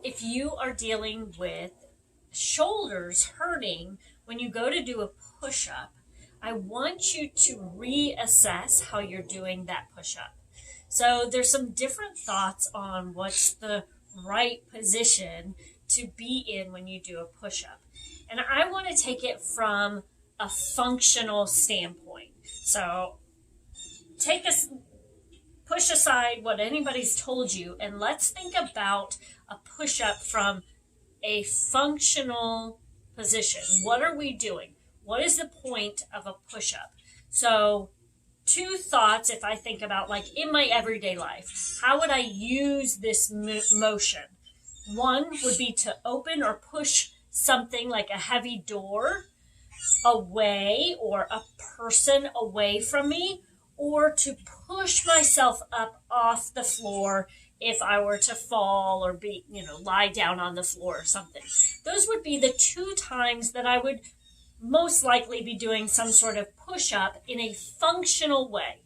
if you are dealing with shoulders hurting when you go to do a push-up, I want you to reassess how you're doing that push-up. So there's some different thoughts on what's the right position to be in when you do a push-up. And I want to take it from a functional standpoint. So push aside what anybody's told you, and let's think about a push-up from a functional position. What are we doing? What is the point of a push-up? So two thoughts, if I think about like in my everyday life, how would I use this motion? One would be to open or push something like a heavy door away, or a person away from me, or to push myself up off the floor if I were to fall or lie down on the floor or something. Those would be the two times that I would most likely be doing some sort of push-up in a functional way.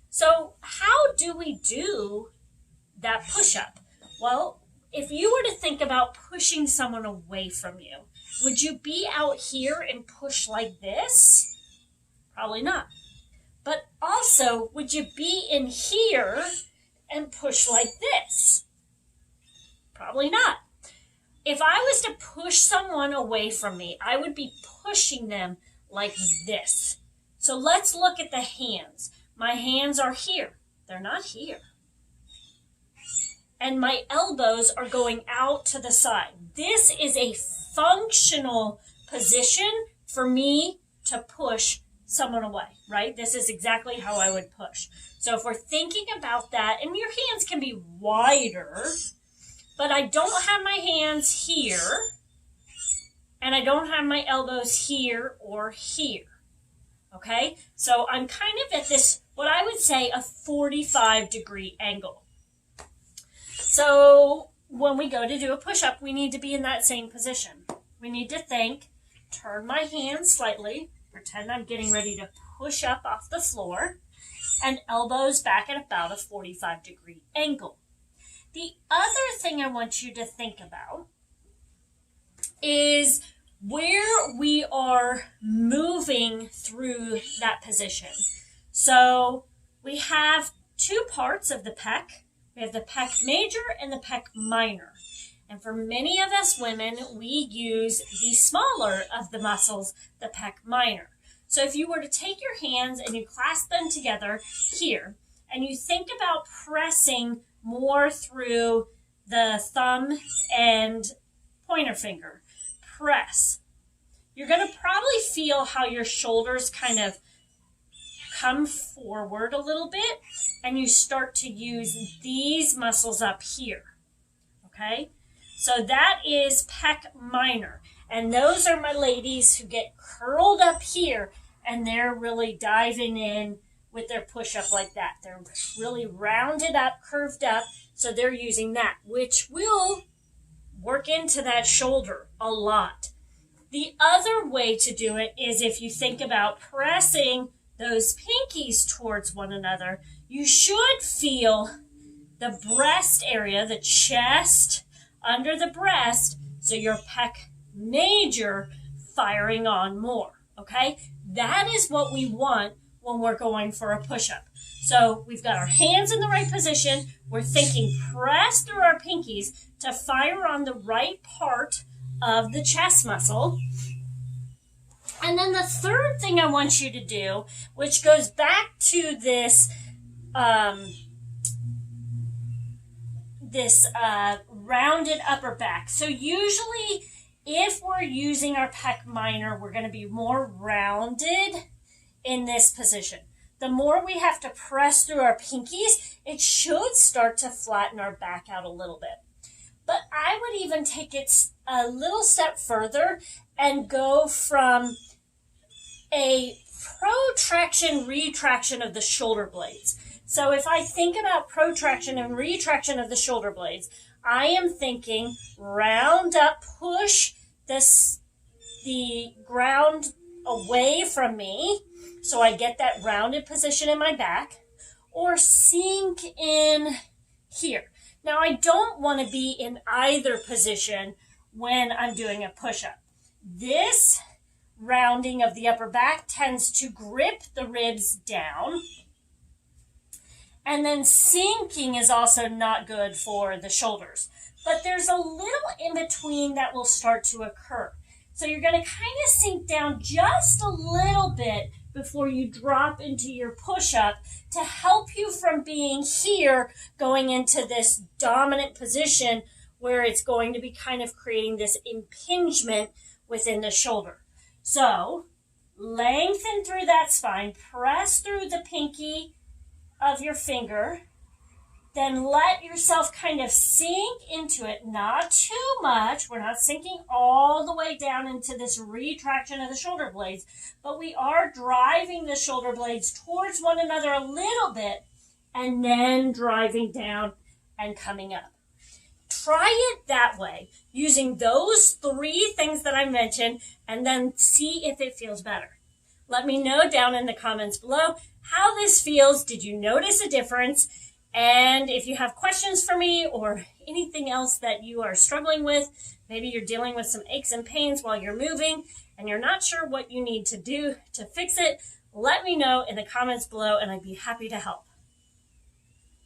So how do we do that push-up? Well, if you were to think about pushing someone away from you, would you be out here and push like this? Probably not. But also, would you be in here and push like this? Probably not. If I was to push someone away from me, I would be pushing them like this. So let's look at the hands. My hands are here. They're not here. And my elbows are going out to the side. This is a functional position for me to push someone away, right? This is exactly how I would push. So if we're thinking about that, and your hands can be wider, but I don't have my hands here, and I don't have my elbows here or here, okay? So I'm kind of at this, what I would say, a 45-degree angle. So when we go to do a push-up, we need to be in that same position. We need to think, turn my hands slightly, pretend I'm getting ready to push up off the floor, and elbows back at about a 45-degree angle. The other thing I want you to think about is where we are moving through that position. So we have two parts of the pec. We have the pec major and the pec minor. And for many of us women, we use the smaller of the muscles, the pec minor. So if you were to take your hands and you clasp them together here, and you think about pressing more through the thumb and pointer finger, press. You're going to probably feel how your shoulders kind of come forward a little bit, and you start to use these muscles up here, okay? So that is pec minor, and those are my ladies who get curled up here, and they're really diving in with their push-up like that. They're really rounded up, curved up, so they're using that, which will work into that shoulder a lot. The other way to do it is if you think about pressing those pinkies towards one another, you should feel the breast area, the chest under the breast, so your pec major firing on more, okay? That is what we want when we're going for a push-up. So we've got our hands in the right position. We're thinking press through our pinkies to fire on the right part of the chest muscle. And then the third thing I want you to do, which goes back to this rounded upper back. So usually if we're using our pec minor, we're going to be more rounded in this position. The more we have to press through our pinkies, it should start to flatten our back out a little bit. But I would even take it a little step further and go from a protraction, retraction of the shoulder blades. So if I think about protraction and retraction of the shoulder blades, I am thinking round up, push the ground away from me so I get that rounded position in my back, or sink in here. Now, I don't want to be in either position when I'm doing a push-up. This rounding of the upper back tends to grip the ribs down. And then sinking is also not good for the shoulders. But there's a little in between that will start to occur. So you're going to kind of sink down just a little bit before you drop into your push-up to help you from being here going into this dominant position where it's going to be kind of creating this impingement within the shoulder. So lengthen through that spine, press through the pinky of your finger, then let yourself kind of sink into it, not too much. We're not sinking all the way down into this retraction of the shoulder blades, but we are driving the shoulder blades towards one another a little bit and then driving down and coming up. Try it that way, using those 3 things that I mentioned, and then see if it feels better. Let me know down in the comments below how this feels. Did you notice a difference? And if you have questions for me or anything else that you are struggling with, maybe you're dealing with some aches and pains while you're moving and you're not sure what you need to do to fix it, let me know in the comments below and I'd be happy to help.